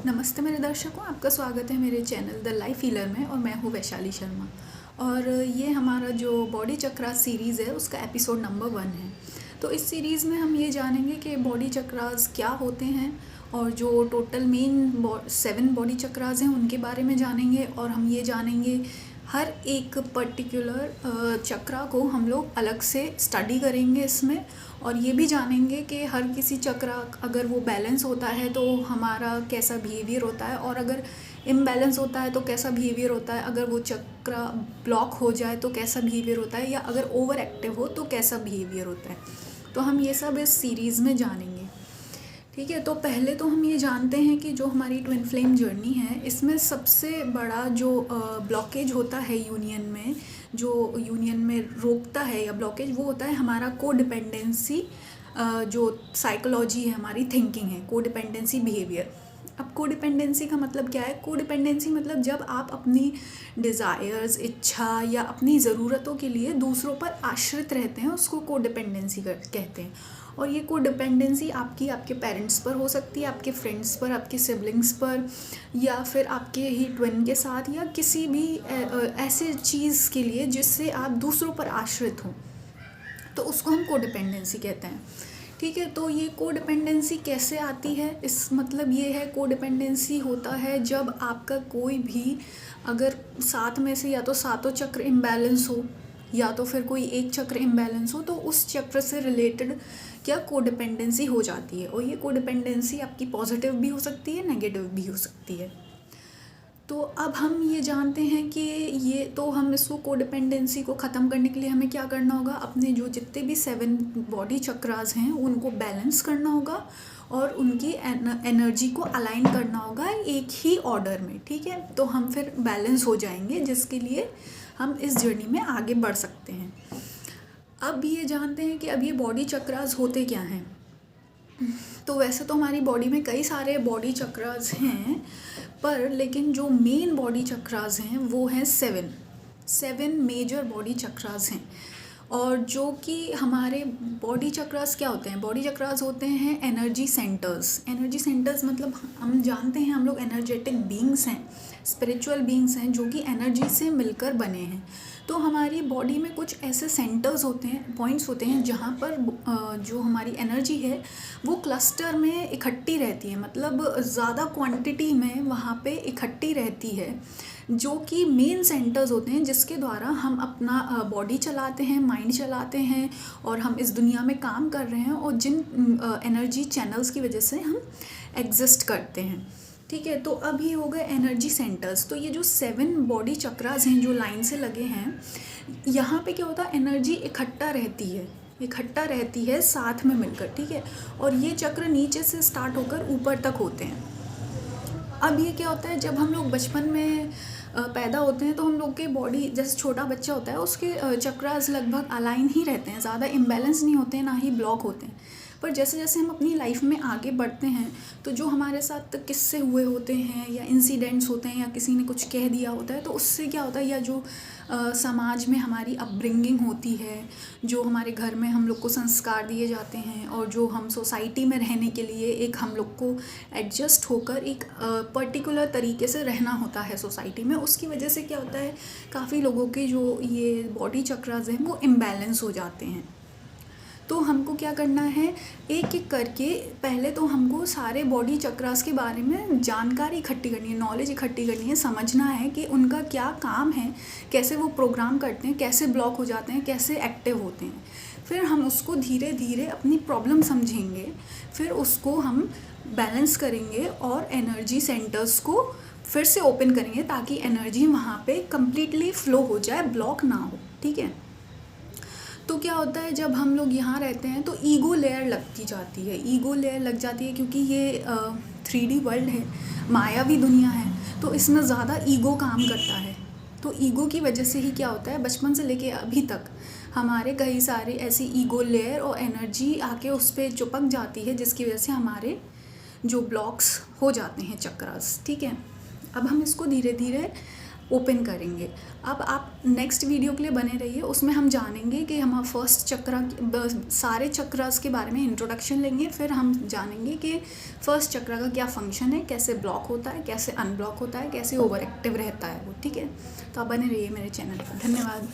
नमस्ते मेरे दर्शकों, आपका स्वागत है मेरे चैनल द लाइफ हीलर में। और मैं हूँ वैशाली शर्मा। और ये हमारा जो बॉडी चक्रास सीरीज़ है उसका एपिसोड नंबर 1 है। तो इस सीरीज़ में हम ये जानेंगे कि बॉडी चक्रास क्या होते हैं और जो टोटल मेन 7 बॉडी चक्रास हैं उनके बारे में जानेंगे। और हम ये जानेंगे हर एक पर्टिकुलर चक्रा को हम लोग अलग से स्टडी करेंगे इसमें। और ये भी जानेंगे कि हर किसी चक्रा अगर वो बैलेंस होता है तो हमारा कैसा बिहेवियर होता है, और अगर इम्बैलेंस होता है तो कैसा बिहेवियर होता है, अगर वो चक्रा ब्लॉक हो जाए तो कैसा बिहेवियर होता है, या अगर ओवर एक्टिव हो तो कैसा बिहेवियर होता है। तो हम ये सब इस सीरीज़ में जानेंगे। ठीक है, तो पहले तो हम ये जानते हैं कि जो हमारी ट्विन फ्लेम जर्नी है इसमें सबसे बड़ा जो ब्लॉकेज होता है यूनियन में, जो यूनियन में रोकता है या ब्लॉकेज, वो होता है हमारा को डिपेंडेंसी। जो साइकोलॉजी है, हमारी थिंकिंग है, को डिपेंडेंसी बिहेवियर। अब को डिपेंडेंसी का मतलब क्या है? को डिपेंडेंसी मतलब जब आप अपनी डिज़ायर्स, इच्छा या अपनी ज़रूरतों के लिए दूसरों पर आश्रित रहते हैं, उसको को डिपेंडेंसी कहते हैं। और ये को डिपेंडेंसी आपके पेरेंट्स पर हो सकती है, आपके फ्रेंड्स पर, आपके सिबलिंग्स पर, या फिर आपके ही ट्विन के साथ, या किसी भी ऐसे चीज़ के लिए जिससे आप दूसरों पर आश्रित हों, तो उसको हम को डिपेंडेंसी कहते हैं। ठीक है, तो ये को डिपेंडेंसी कैसे आती है? इस मतलब ये है, को डिपेंडेंसी होता है जब आपका कोई भी, अगर साथ में से या तो सातों चक्र इम्बैलेंस हो या तो फिर कोई एक चक्र इम्बैलेंस हो, तो उस चक्र से रिलेटेड क्या को डिपेंडेंसी हो जाती है। और ये को डिपेंडेंसी आपकी पॉजिटिव भी हो सकती है, नेगेटिव भी हो सकती है। तो अब हम ये जानते हैं कि ये तो हम इसको को डिपेंडेंसी को ख़त्म करने के लिए हमें क्या करना होगा? अपने जो जितने भी 7 बॉडी चक्रास हैं उनको बैलेंस करना होगा और उनकी एनर्जी को अलाइन करना होगा एक ही ऑर्डर में। ठीक है, तो हम फिर बैलेंस हो जाएंगे, जिसके लिए हम इस जर्नी में आगे बढ़ सकते हैं। अब ये जानते हैं कि अब ये बॉडी चक्रास होते क्या हैं। तो वैसे तो हमारी बॉडी में कई सारे बॉडी चक्रास हैं, पर लेकिन जो मेन बॉडी चक्रास हैं वो हैं 7 मेजर बॉडी चक्रास हैं। और जो कि हमारे बॉडी चक्रास क्या होते हैं? बॉडी चक्रास होते हैं एनर्जी सेंटर्स। एनर्जी सेंटर्स मतलब हम जानते हैं हम लोग एनर्जेटिक बीइंग्स हैं, स्पिरिचुअल बीइंग्स हैं जो कि एनर्जी से मिलकर बने हैं। तो हमारी बॉडी में कुछ ऐसे सेंटर्स होते हैं, पॉइंट्स होते हैं, जहाँ पर जो हमारी एनर्जी है वो क्लस्टर में इकट्ठी रहती है, मतलब ज़्यादा क्वांटिटी में वहाँ पे इकट्ठी रहती है, जो कि मेन सेंटर्स होते हैं जिसके द्वारा हम अपना बॉडी चलाते हैं, माइंड चलाते हैं, और हम इस दुनिया में काम कर रहे हैं, और जिन एनर्जी चैनल्स की वजह से हम एग्जिस्ट करते हैं। ठीक है, तो अब ये हो गए एनर्जी सेंटर्स। तो ये जो 7 बॉडी चक्रास हैं जो लाइन से लगे हैं, यहाँ पे क्या होता है? एनर्जी इकट्ठा रहती है साथ में मिलकर। ठीक है, और ये चक्र नीचे से स्टार्ट होकर ऊपर तक होते हैं। अब ये क्या होता है, जब हम लोग बचपन में पैदा होते हैं तो हम लोग के बॉडी, जैसे छोटा बच्चा होता है उसके चक्रास लगभग अलाइन ही रहते हैं, ज़्यादा इम्बैलेंस नहीं होते हैं, ना ही ब्लॉक होते हैं। पर जैसे जैसे हम अपनी लाइफ में आगे बढ़ते हैं तो जो हमारे साथ किस्से हुए होते हैं या इंसिडेंट्स होते हैं या किसी ने कुछ कह दिया होता है, तो उससे क्या होता है, या जो समाज में हमारी अपब्रिंगिंग होती है, जो हमारे घर में हम लोग को संस्कार दिए जाते हैं, और जो हम सोसाइटी में रहने के लिए एक हम लोग को एडजस्ट होकर एक पर्टिकुलर तरीके से रहना होता है सोसाइटी में, उसकी वजह से क्या होता है, काफ़ी लोगों के जो ये बॉडी चक्रास हैं वो इम्बैलेंस हो जाते हैं। तो हमको क्या करना है, एक एक करके पहले तो हमको सारे बॉडी चक्रास के बारे में जानकारी इकट्ठी करनी है, नॉलेज इकट्ठी करनी है, समझना है कि उनका क्या काम है, कैसे वो प्रोग्राम करते हैं, कैसे ब्लॉक हो जाते हैं, कैसे एक्टिव होते हैं। फिर हम उसको धीरे धीरे अपनी प्रॉब्लम समझेंगे, फिर उसको हम बैलेंस करेंगे और एनर्जी सेंटर्स को फिर से ओपन करेंगे ताकि एनर्जी वहाँ पे कम्प्लीटली फ्लो हो जाए, ब्लॉक ना हो। ठीक है, तो क्या होता है, जब हम लोग यहाँ रहते हैं तो ईगो लेयर लगती जाती है, क्योंकि ये 3D वर्ल्ड है, मायावी दुनिया है, तो इसमें ज़्यादा ईगो काम करता है। तो ईगो की वजह से ही क्या होता है, बचपन से लेके अभी तक हमारे कई सारे ऐसी ईगो लेयर और एनर्जी आके उस पर चिपक जाती है, जिसकी वजह से हमारे जो ब्लॉक्स हो जाते हैं चक्रास। ठीक है, अब हम इसको धीरे धीरे ओपन करेंगे। अब आप नेक्स्ट वीडियो के लिए बने रहिए, उसमें हम जानेंगे कि हम फर्स्ट चक्रा सारे चक्रास के बारे में इंट्रोडक्शन लेंगे, फिर हम जानेंगे कि फर्स्ट चक्रा का क्या फंक्शन है, कैसे ब्लॉक होता है, कैसे अनब्लॉक होता है, कैसे ओवर एक्टिव रहता है वो। ठीक है, तो आप बने रहिए मेरे चैनल पर। धन्यवाद।